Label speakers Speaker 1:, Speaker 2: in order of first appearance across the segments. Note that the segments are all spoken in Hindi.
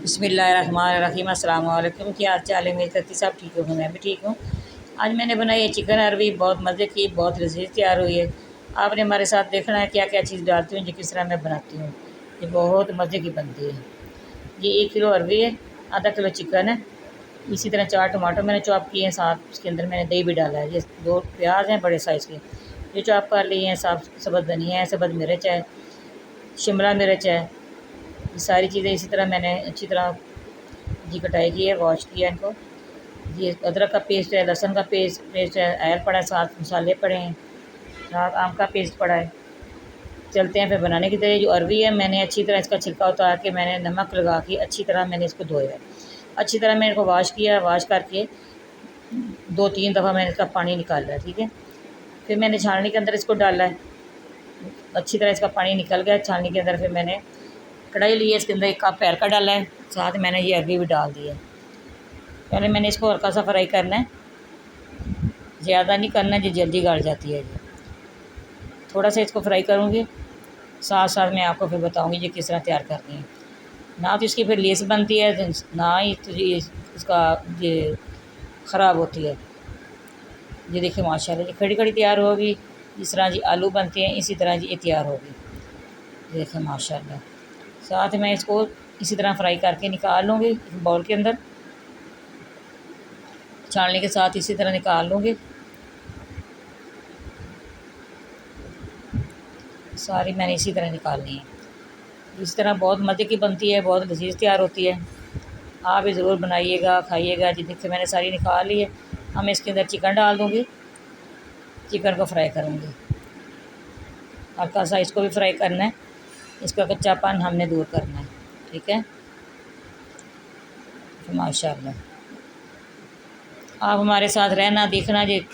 Speaker 1: बिस्मिल्लाहिर्रहमानिर्रहीम। अस्सलाम वालेकुम। क्या हाल चाल है मेरी तरती? सब ठीक हो? मैं भी ठीक हूँ। आज मैंने बनाई है चिकन अरबी, बहुत मज़े की, बहुत लजीज तैयार हुई है। आपने हमारे साथ देखना है क्या क्या चीज़ डालती हूँ, जो किस तरह मैं बनाती हूँ। ये बहुत मज़े की बनती है। ये 1 किलो अरबी है, आधा किलो चिकन है। इसी तरह 4 टमाटर मैंने चॉप किए हैं, साथ उसके अंदर मैंने दही भी डाला है। ये 2 प्याज हैं बड़े साइज़ के, ये चॉप कर लिए हैं। सब्ज़ धनिया है, सब्ज़ मिर्च है, शिमला मिर्च है। ये सारी चीज़ें इसी तरह मैंने अच्छी तरह जी कटाई की है, वॉश किया इनको। ये अदरक का पेस्ट है, लहसुन का पेस्ट है, ऑयल पड़ा है, साथ मसाले पड़े हैं, साथ आम का पेस्ट पड़ा है। चलते हैं फिर बनाने की तरह। जो अरबी है, मैंने अच्छी तरह इसका छिलका उतार के मैंने नमक लगा के अच्छी तरह मैंने इसको धोया है। अच्छी तरह मैंने इसको वॉश किया, वॉश करके 2-3 दफ़ा मैंने इसका पानी निकाला है, ठीक है। फिर मैंने छाननी के अंदर इसको डाला है, अच्छी तरह इसका पानी निकल गया छाननी के अंदर। फिर मैंने कढ़ाई ली है, इसके अंदर 1 कप पैर का डाला है, साथ मैंने ये अरबी भी डाल दी है। पहले मैंने इसको हल्का सा फ्राई करना है, ज़्यादा नहीं करना, जो जल्दी गल जाती है। थोड़ा सा इसको फ्राई करूँगी, साथ साथ मैं आपको फिर बताऊँगी ये किस तरह तैयार करनी है। ना तो इसकी फिर लेस बनती है, ना ही तो ये इसका ये ख़राब होती है। ये देखिए माशाल्लाह, ये खड़ी खड़ी तैयार होगी। जिस तरह जी आलू बनते हैं इसी तरह जी ये तैयार होगी। देखिए माशाल्लाह। साथ मैं इसको इसी तरह फ्राई करके निकाल लूँगी बाउल के अंदर, छानने के साथ इसी तरह निकाल लूँगी। सारी मैंने इसी तरह निकालनी है। इस तरह बहुत मज़े की बनती है, बहुत लजीज तैयार होती है। आप भी ज़रूर बनाइएगा, खाइएगा। जी देखिए मैंने सारी निकाल ली है। अब मैं इसके अंदर चिकन डाल दूँगी, चिकन को फ्राई करूँगी। हल्का सा इसको भी फ्राई करना है, इसका कच्चापन हमने दूर करना है, ठीक है। तो माशाल्लाह आप हमारे साथ रहना, देखना जी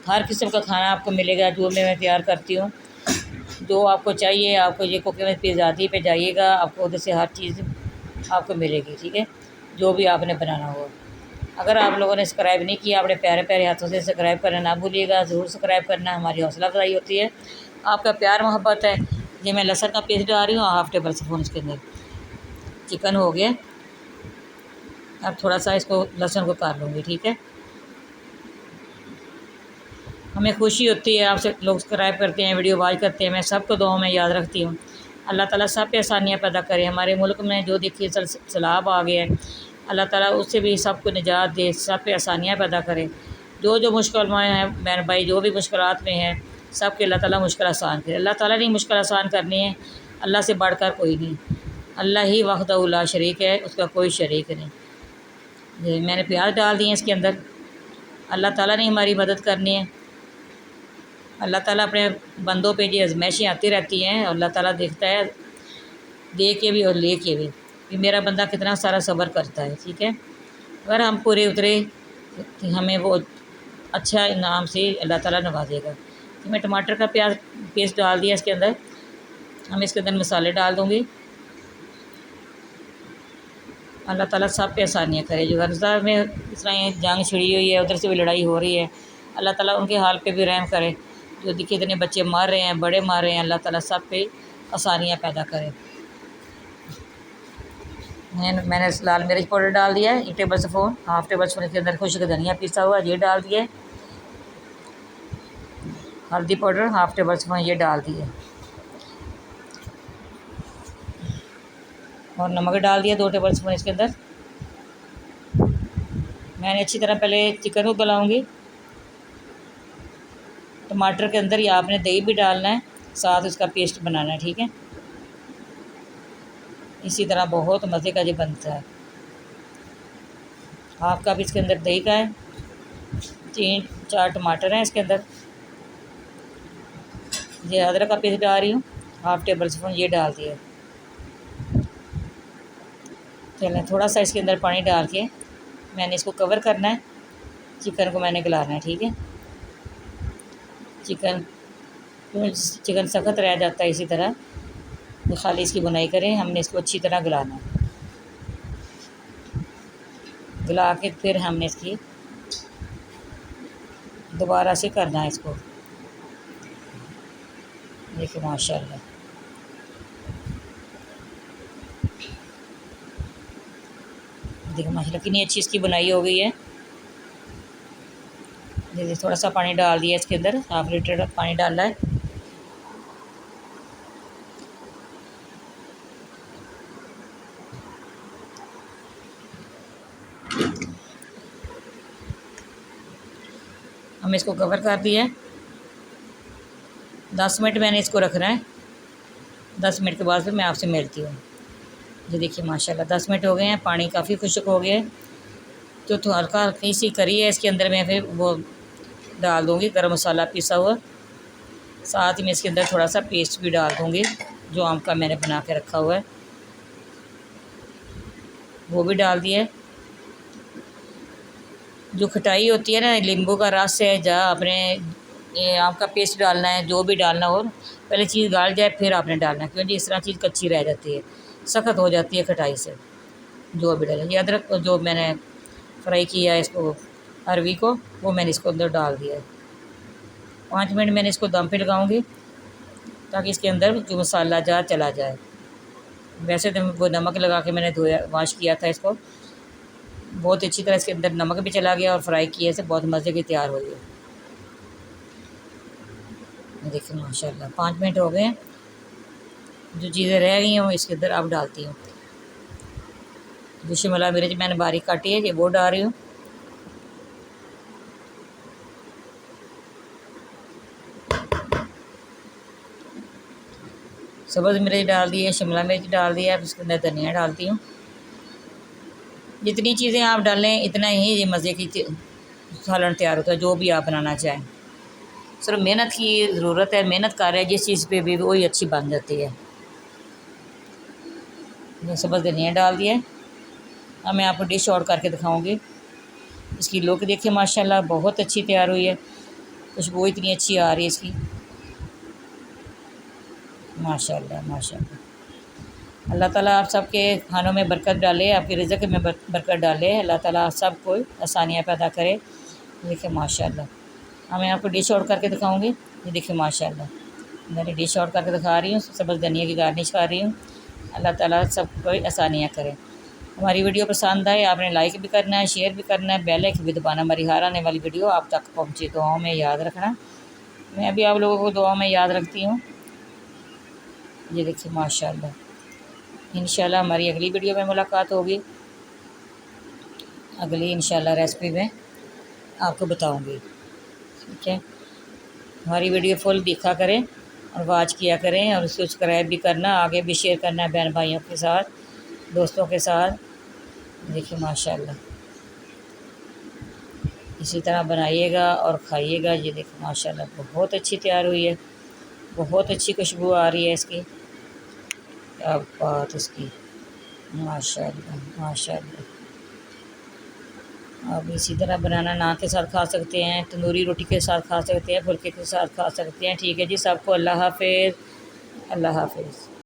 Speaker 1: हर किस्म का खाना आपको मिलेगा जो मैं तैयार करती हूँ। जो आपको चाहिए, आपको ये कुकिंग में पिज़्ज़ादी पे जाइएगा, आपको उधर से हर चीज़ आपको मिलेगी, ठीक है, जो भी आपने बनाना हो। अगर आप लोगों ने सब्सक्राइब नहीं किया, अपने प्यारे प्यारे हाथों से सब्सक्राइब करना ना भूलिएगा। ज़रूर सब्सक्राइब करना, हमारी हौसला अफजाई होती है। आपका प्यार मोहब्बत है। ये मैं लहसुन का पेस्ट डाल रही हूँ, हाफ़ टेबल स्पून इसके अंदर। चिकन हो गया, अब थोड़ा सा इसको लहसुन को काट लूँगी, ठीक है। हमें खुशी होती है, आपसे लोग सब्सक्राइब करते हैं, वीडियो वॉच करते हैं। मैं सबको दुआओं में याद रखती हूँ। अल्लाह ताला सब पे आसानियाँ पैदा करे। हमारे मुल्क में जो देखिए सैलाब आ गया है, अल्लाह ताला उससे भी सबको निजात दे, सब पे आसानियाँ पैदा करे। जो जो मुश्किल में हैं बहन भाई, जो भी मुश्किलात में हैं, सब के अल्लाह ताला मुश्किल आसान करे। अल्लाह ताला ने मुश्किल आसान करनी है, अल्लाह से बढ़कर कोई नहीं। अल्लाह ही वहदहू ला शरीक है, उसका कोई शरीक नहीं। ये मैंने प्याज डाल दिए इसके अंदर। अल्लाह ताला ने हमारी मदद करनी है। अल्लाह ताला अपने बंदों पे ये आज़माइशें आती रहती हैं, और अल्लाह ताला देखता है, दे के भी और ले के भी कि मेरा बंदा कितना सारा सब्र करता है, ठीक है। अगर हम पूरे उतरे तो हमें वो अच्छा इनाम से अल्लाह ताला नवाजेगा। तो मैं टमाटर का प्याज पेस्ट डाल दिया इसके अंदर। हम इसके अंदर मसाले डाल दूँगी। अल्लाह ताला सब पे आसानियाँ करे। जो गज़ा में इस तरह ये जंग छिड़ी हुई है, उधर से भी लड़ाई हो रही है, अल्लाह ताला उनके हाल पे भी रहम करे। जो देखिए इतने बच्चे मर रहे हैं, बड़े मर रहे हैं, अल्लाह ताला सब पे आसानियाँ पैदा करे। मैंने लाल मिर्च पाउडर डाल दिया है 1 table spoon, half table spoon के अंदर खुश्क धनिया पिसा हुआ ये डाल दिया है। हल्दी पाउडर हाफ़ टेबल स्पून ये डाल दिया, और नमक डाल दिया 2 टेबल स्पून इसके अंदर। मैंने अच्छी तरह पहले चिकन को गलाऊंगी। टमाटर के अंदर या आपने दही भी डालना है, साथ उसका पेस्ट बनाना है, ठीक है। इसी तरह बहुत मज़े का ये बनता है। हाफ़ कप इसके अंदर दही का है, 3-4 टमाटर हैं इसके अंदर। ये अदरक का पेस्ट डाल रही हूँ, हाफ़ टेबल स्पून ये डाल दिया। चलें थोड़ा सा इसके अंदर पानी डाल के मैंने इसको कवर करना है। चिकन को मैंने गलाना है, ठीक है। चिकन सख्त रह जाता है, इसी तरह तो खाली इसकी बुनाई करें। हमने इसको अच्छी तरह गलाना है, गला के फिर हमने इसकी दोबारा से करना है इसको। देखिए माशाल्लाह देखो माशाल्लाह कितनी अच्छी इसकी बुनाई हो गई है। जैसे थोड़ा सा पानी डाल दिया इसके अंदर, 1/2 लीटर पानी डालना है। हम इसको कवर कर दिया है। 10 मिनट मैंने इसको रखना है। 10 मिनट के बाद फिर मैं आपसे मिलती हूँ। ये देखिए माशाल्लाह 10 मिनट हो गए हैं, पानी काफ़ी खुश्क हो गया है। तो हल्का हल्की सी करी है, इसके अंदर मैं फिर वो डाल दूँगी गरम मसाला पिसा हुआ। साथ ही में इसके अंदर थोड़ा सा पेस्ट भी डाल दूँगी, जो आम का मैंने बना के रखा हुआ है वो भी डाल दिया है। जो खटाई होती है ना, नींबू का रस है, या आपने ये आम का पेस्ट डालना है, जो भी डालना हो पहले चीज़ गाल जाए फिर आपने डालना है, क्योंकि इस तरह चीज़ कच्ची रह जाती है, सख्त हो जाती है खटाई से। जो भी डालें, ये अदरक जो मैंने फ्राई किया है इसको, अरवी को, वो मैंने इसको अंदर डाल दिया है। 5 मिनट मैंने इसको दम पे लगाऊंगी, ताकि इसके अंदर जो मसाला जार चला जाए। वैसे तो वो नमक लगा के मैंने धोया वॉश किया था इसको, बहुत अच्छी तरह इसके अंदर नमक भी चला गया और फ्राई किए से बहुत मज़े की तैयार हुई है। देखिए माशाल्लाह 5 मिनट हो गए हैं। जो चीज़ें रह गई हैं वो इसके अंदर अब डालती हूँ। जो शिमला मिर्च मैंने बारीक काटी है, ये वो डाल रही हूँ। सब्ज़ मिर्च डाल दी है, शिमला मिर्च डाल दिया है, इसके अंदर धनिया डालती हूँ। जितनी चीज़ें आप डालें इतना ही ये मज़े की सालन तैयार होता है, जो भी आप बनाना चाहें। सिर्फ मेहनत की ज़रूरत है, मेहनत कर रहे हैं जिस चीज़ पे भी वही अच्छी बन जाती है। ये सब्ज़ धनिया डाल दिया है। अब मैं आपको डिश आउट करके दिखाऊंगी। इसकी लुक देखिए माशाल्लाह बहुत अच्छी तैयार हुई है, खुशबू इतनी अच्छी आ रही है इसकी, माशाल्लाह माशाल्लाह। अल्लाह ताला आप सबके खानों में बरकत डाले, आपके रिज़्क़ में बरकत डाले। अल्लाह ताला सब को आसानियाँ पैदा करे। देखिए माशाल्लाह। अब मैं आपको डिश आउट करके दिखाऊंगी। ये देखिए माशाल्लाह, मैंने डिश आउट करके दिखा रही हूँ, सब्ज़ धनिया की गार्निश कर रही हूँ। अल्लाह ताला सबको आसानियाँ करे। हमारी वीडियो पसंद आए आपने लाइक भी करना है, शेयर भी करना है, बेल आइकन भी दबाना। हमारी हर आने वाली वीडियो आप तक पहुँचे। दुआओं में याद रखना। मैं भी आप लोगों को दुआओं में याद रखती हूँ। ये देखिए माशाल्लाह। इंशाल्लाह हमारी अगली वीडियो में मुलाकात होगी। अगली इंशाल्लाह रेसिपी में आपको बताऊंगी। ठीक है, हमारी वीडियो फुल देखा करें और वॉच किया करें, और सब्सक्राइब भी करना, आगे भी शेयर करना है बहन भाइयों के साथ, दोस्तों के साथ। देखिए माशाल्लाह, इसी तरह बनाइएगा और खाइएगा। ये देखिए माशाल्लाह बहुत अच्छी तैयार हुई है, बहुत अच्छी खुशबू आ रही है इसकी। क्या बात इसकी, माशाल्लाह माशाल्लाह। आप इसी तरह बनाना नान के साथ खा सकते हैं, तंदूरी रोटी के साथ खा सकते हैं, फुल्के के साथ खा सकते हैं। ठीक है जी, सबको अल्लाह हाफ़िज़, अल्लाह हाफ़िज़।